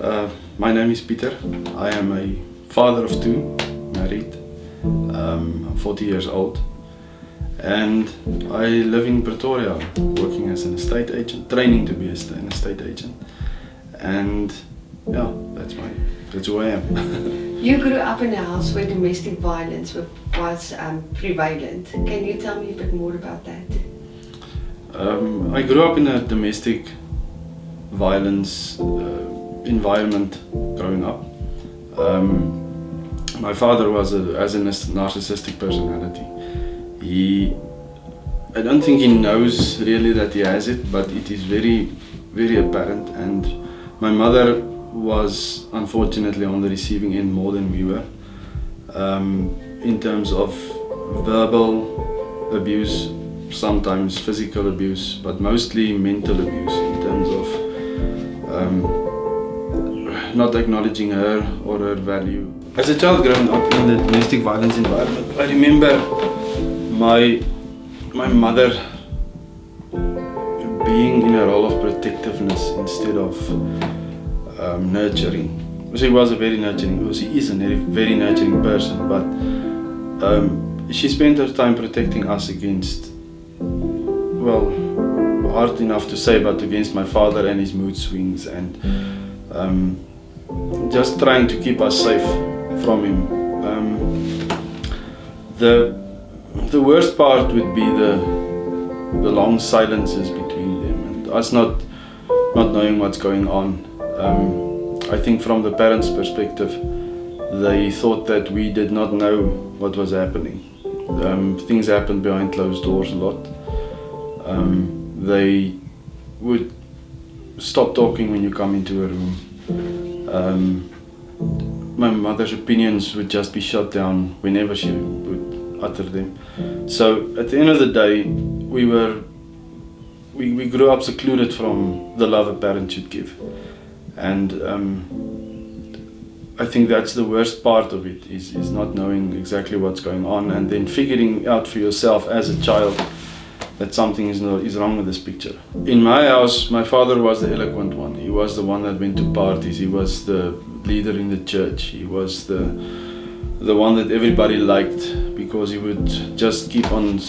My name is Peter. I am a father of two, married. I'm 40 years old, and I live in Pretoria, working as an estate agent, training to be an estate agent, and yeah, that's who I am. You grew up in a house where domestic violence was prevalent. Can you tell me a bit more about that? I grew up in a domestic violence environment growing up. My father has a narcissistic personality. I don't think he knows really that he has it, but it is very, very apparent. And my mother was unfortunately on the receiving end more than we were, in terms of verbal abuse, sometimes physical abuse, but mostly mental abuse in terms of not acknowledging her or her value. As a child growing up in the domestic violence environment, I remember my mother being in a role of protectiveness instead of nurturing. She was a very nurturing, she is a very nurturing person, but she spent her time protecting us against, well, hard enough to say, but against my father and his mood swings, and just trying to keep us safe from him. The worst part would be the long silences between them and us not knowing what's going on. I think from the parents' perspective, they thought that we did not know what was happening. Things happened behind closed doors a lot. They would stop talking when you come into a room. My mother's opinions would just be shut down whenever she would utter them. So at the end of the day, we grew up secluded from the love a parent should give. And I think that's the worst part of it, is not knowing exactly what's going on, and then figuring out for yourself as a child that something is wrong with this picture. In my house, my father was the eloquent one. He was the one that went to parties. He was the leader in the church. He was the one that everybody liked, because he would just keep on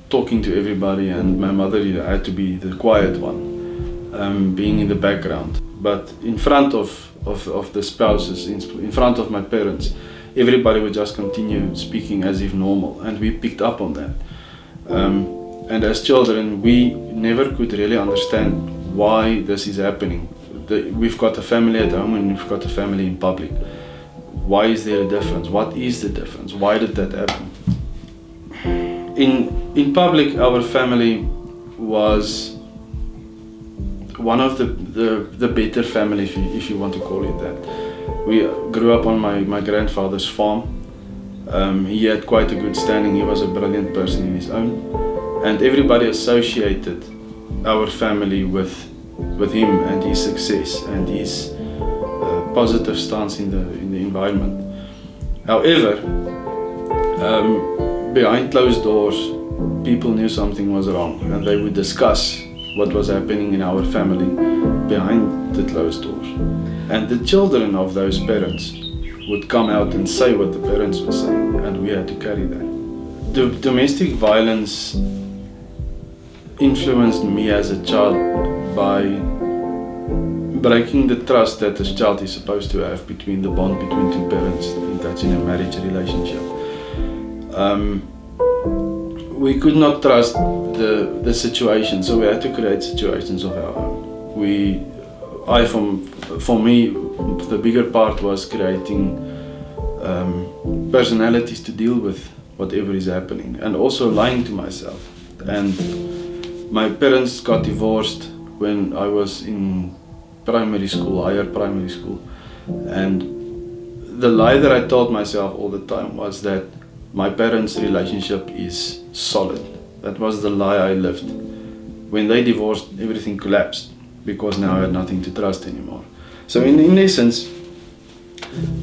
talking to everybody, and my mother had to be the quiet one, being in the background. But in front of the spouses, in front of my parents, everybody would just continue speaking as if normal, and we picked up on that. And as children, we never could really understand why this is happening. We've got a family at home and we've got a family in public. Why is there a difference? What is the difference? Why did that happen? In public, our family was one of the better family, if you want to call it that. We grew up on my grandfather's farm. He had quite a good standing. He was a brilliant person in his own. And everybody associated our family with him and his success and his positive stance in the environment. However, behind closed doors, people knew something was wrong, and they would discuss what was happening in our family behind the closed doors. And the children of those parents would come out and say what the parents were saying, and we had to carry that. The domestic violence influenced me as a child by breaking the trust that a child is supposed to have between the bond between two parents. I think that's in a marriage relationship. We could not trust the situation, so we had to create situations of our own. For me, the bigger part was creating personalities to deal with whatever is happening, and also lying to myself. And my parents got divorced when I was in primary school, higher primary school, and the lie that I told myself all the time was that my parents' relationship is solid. That was the lie I lived. When they divorced, everything collapsed, because now I had nothing to trust anymore. So in essence,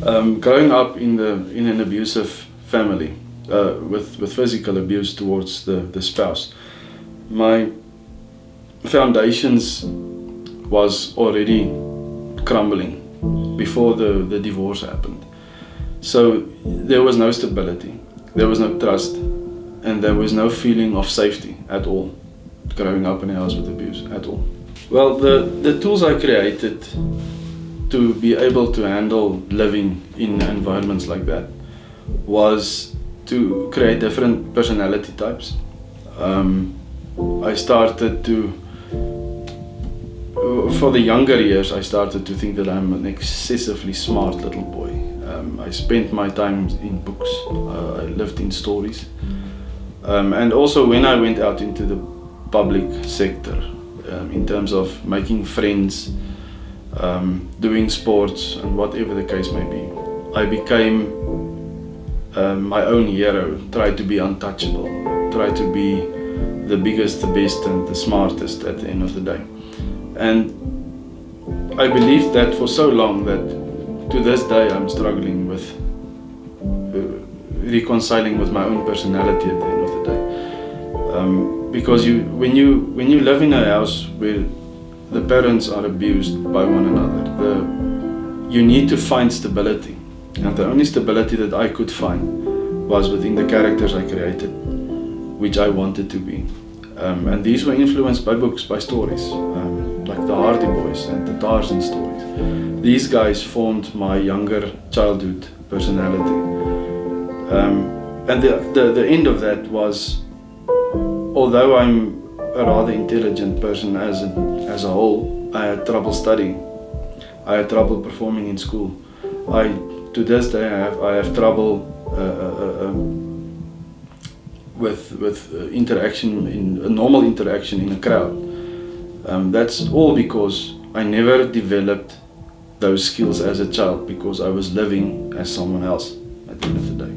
growing up in an abusive family, with physical abuse towards the spouse, my foundations was already crumbling before the divorce happened. So there was no stability, there was no trust, and there was no feeling of safety at all growing up in a house with abuse at all. Well, the tools I created to be able to handle living in environments like that was to create different personality types. I started to, for the younger years, I started to think that I'm an excessively smart little boy. I spent my time in books, I lived in stories. And also when I went out into the public sector, in terms of making friends, doing sports and whatever the case may be, I became my own hero, tried to be untouchable, tried to be the biggest, the best and the smartest at the end of the day. And I believed that for so long that to this day I'm struggling with reconciling with my own personality at the end of the day. Because when you live in a house where the parents are abused by one another, you need to find stability. And the only stability that I could find was within the characters I created, which I wanted to be. And these were influenced by books, by stories, like the Hardy Boys and the Tarzan stories. These guys formed my younger childhood personality. And the end of that was, although I'm a rather intelligent person as a whole, I had trouble studying. I had trouble performing in school. To this day I have trouble with interaction, in a normal interaction in a crowd. That's all because I never developed those skills as a child, because I was living as someone else at the end of the day.